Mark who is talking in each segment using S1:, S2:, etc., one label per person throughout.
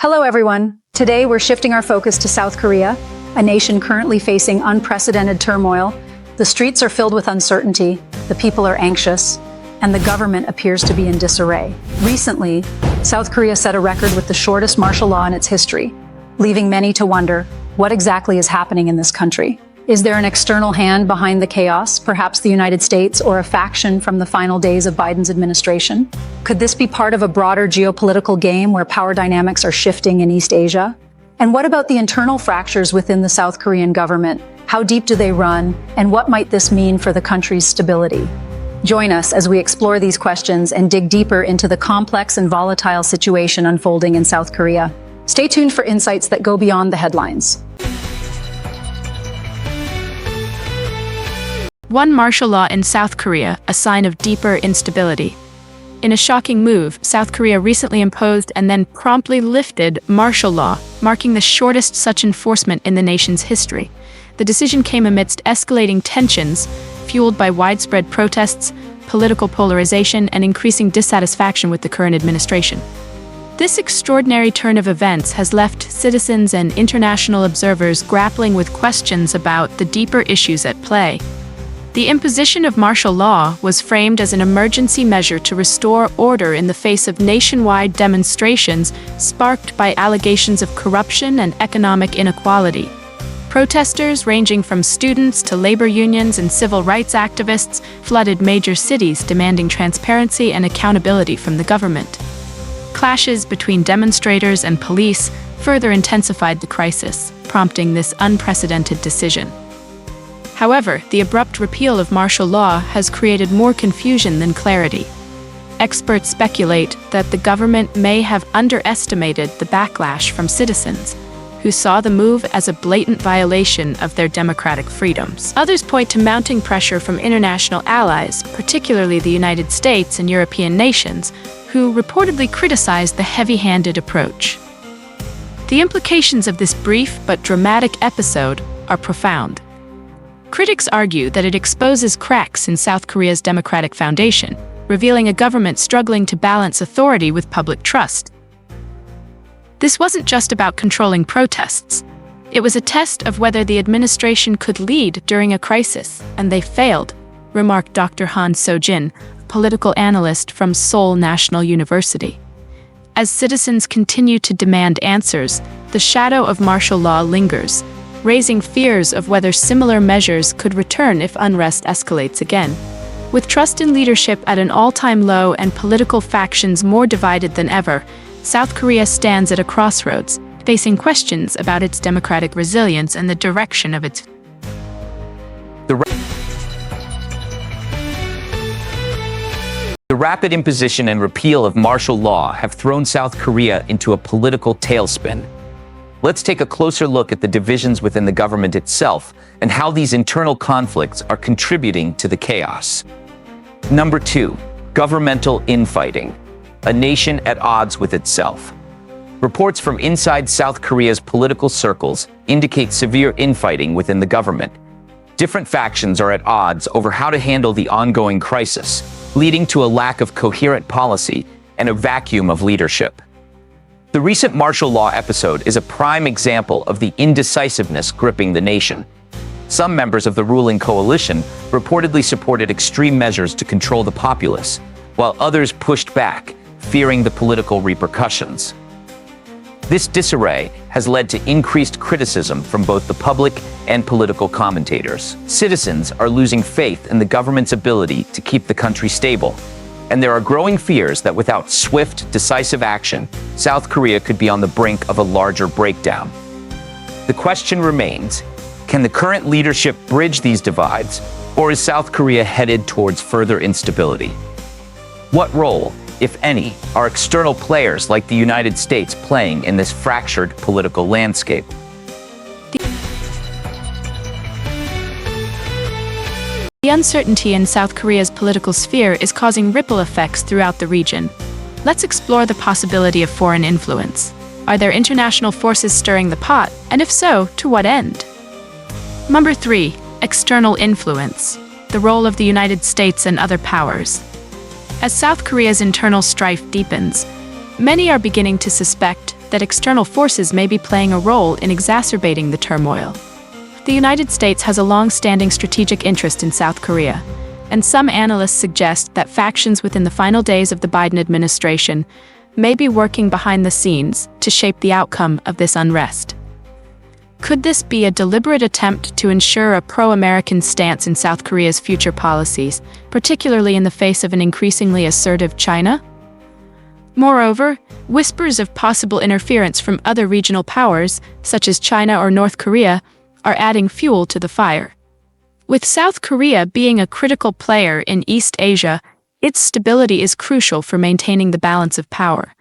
S1: Hello, everyone. Today, we're shifting our focus to South Korea, a nation currently facing unprecedented turmoil. The streets are filled with uncertainty, the people are anxious, and the government appears to be in disarray. Recently, South Korea set a record with the shortest martial law in its history, leaving many to wonder, what exactly is happening in this country? Is there an external hand behind the chaos, perhaps the United States or a faction from the final days of Biden's administration? Could this be part of a broader geopolitical game where power dynamics are shifting in East Asia? And what about the internal fractures within the South Korean government? How deep do they run, and what might this mean for the country's stability? Join us as we explore these questions and dig deeper into the complex and volatile situation unfolding in South Korea. Stay tuned for insights that go beyond the headlines.
S2: One martial law in South Korea, a sign of deeper instability. In a shocking move, South Korea recently imposed and then promptly lifted martial law, marking the shortest such enforcement in the nation's history. The decision came amidst escalating tensions, fueled by widespread protests, political polarization, and increasing dissatisfaction with the current administration. This extraordinary turn of events has left citizens and international observers grappling with questions about the deeper issues at play. The imposition of martial law was framed as an emergency measure to restore order in the face of nationwide demonstrations sparked by allegations of corruption and economic inequality. Protesters, ranging from students to labor unions and civil rights activists, flooded major cities demanding transparency and accountability from the government. Clashes between demonstrators and police further intensified the crisis, prompting this unprecedented decision. However, the abrupt repeal of martial law has created more confusion than clarity. Experts speculate that the government may have underestimated the backlash from citizens, who saw the move as a blatant violation of their democratic freedoms. Others point to mounting pressure from international allies, particularly the United States and European nations, who reportedly criticized the heavy-handed approach. The implications of this brief but dramatic episode are profound. Critics argue that it exposes cracks in South Korea's democratic foundation, revealing a government struggling to balance authority with public trust. This wasn't just about controlling protests. It was a test of whether the administration could lead during a crisis, and they failed, remarked Dr. Han So-jin, a political analyst from Seoul National University. As citizens continue to demand answers, the shadow of martial law lingers, raising fears of whether similar measures could return if unrest escalates again. With trust in leadership at an all-time low and political factions more divided than ever, South Korea stands at a crossroads, facing questions about its democratic resilience and the direction of its.
S3: The rapid imposition and repeal of martial law have thrown South Korea into a political tailspin. Let's take a closer look at the divisions within the government itself and how these internal conflicts are contributing to the chaos. Number 2, governmental infighting. A nation at odds with itself. Reports from inside South Korea's political circles indicate severe infighting within the government. Different factions are at odds over how to handle the ongoing crisis, leading to a lack of coherent policy and a vacuum of leadership. The recent martial law episode is a prime example of the indecisiveness gripping the nation. Some members of the ruling coalition reportedly supported extreme measures to control the populace, while others pushed back, fearing the political repercussions. This disarray has led to increased criticism from both the public and political commentators. Citizens are losing faith in the government's ability to keep the country stable, and there are growing fears that without swift, decisive action, South Korea could be on the brink of a larger breakdown. The question remains, can the current leadership bridge these divides, or is South Korea headed towards further instability? What role, if any, are external players like the United States playing in this fractured political landscape?
S2: The uncertainty in South Korea's political sphere is causing ripple effects throughout the region. Let's explore the possibility of foreign influence. Are there international forces stirring the pot, and if so, to what end? Number 3, external influence. The role of the United States and other powers. As South Korea's internal strife deepens, many are beginning to suspect that external forces may be playing a role in exacerbating the turmoil. The United States has a long-standing strategic interest in South Korea, and some analysts suggest that factions within the final days of the Biden administration may be working behind the scenes to shape the outcome of this unrest. Could this be a deliberate attempt to ensure a pro-American stance in South Korea's future policies, particularly in the face of an increasingly assertive China? Moreover, whispers of possible interference from other regional powers, such as China or North Korea, are adding fuel to the fire. With South Korea being a critical player in East Asia, its stability is crucial for maintaining the balance of power.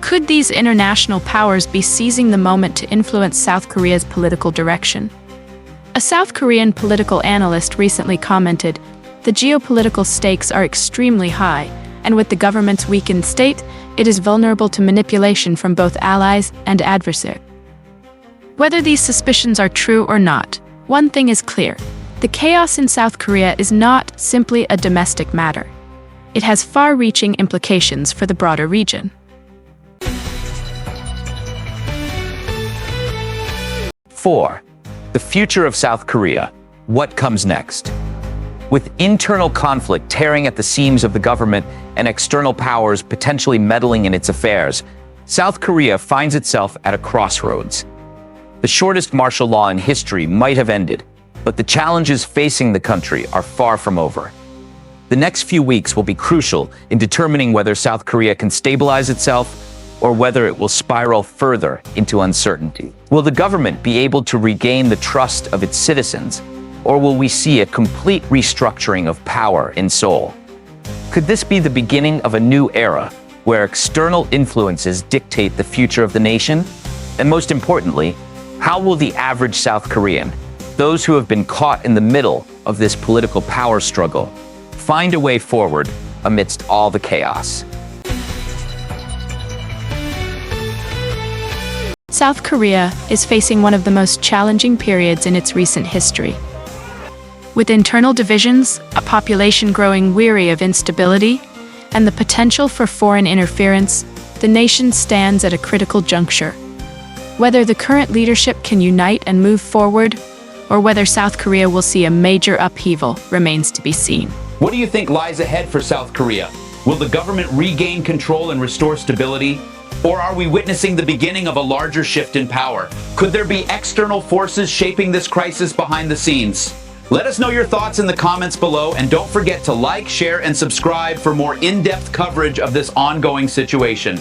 S2: Could these international powers be seizing the moment to influence South Korea's political direction? A South Korean political analyst recently commented, "The geopolitical stakes are extremely high, and with the government's weakened state, it is vulnerable to manipulation from both allies and adversaries." Whether these suspicions are true or not, one thing is clear: the chaos in South Korea is not simply a domestic matter. It has far-reaching implications for the broader region.
S3: 4. The future of South Korea. What comes next? With internal conflict tearing at the seams of the government and external powers potentially meddling in its affairs, South Korea finds itself at a crossroads. The shortest martial law in history might have ended, but the challenges facing the country are far from over. The next few weeks will be crucial in determining whether South Korea can stabilize itself or whether it will spiral further into uncertainty. Will the government be able to regain the trust of its citizens, or will we see a complete restructuring of power in Seoul? Could this be the beginning of a new era where external influences dictate the future of the nation? And most importantly, how will the average South Korean, those who have been caught in the middle of this political power struggle, find a way forward amidst all the chaos?
S2: South Korea is facing one of the most challenging periods in its recent history. With internal divisions, a population growing weary of instability, and the potential for foreign interference, the nation stands at a critical juncture. Whether the current leadership can unite and move forward, or whether South Korea will see a major upheaval, remains to be seen.
S4: What do you think lies ahead for South Korea? Will the government regain control and restore stability? Or are we witnessing the beginning of a larger shift in power? Could there be external forces shaping this crisis behind the scenes? Let us know your thoughts in the comments below, and don't forget to like, share, and subscribe for more in-depth coverage of this ongoing situation.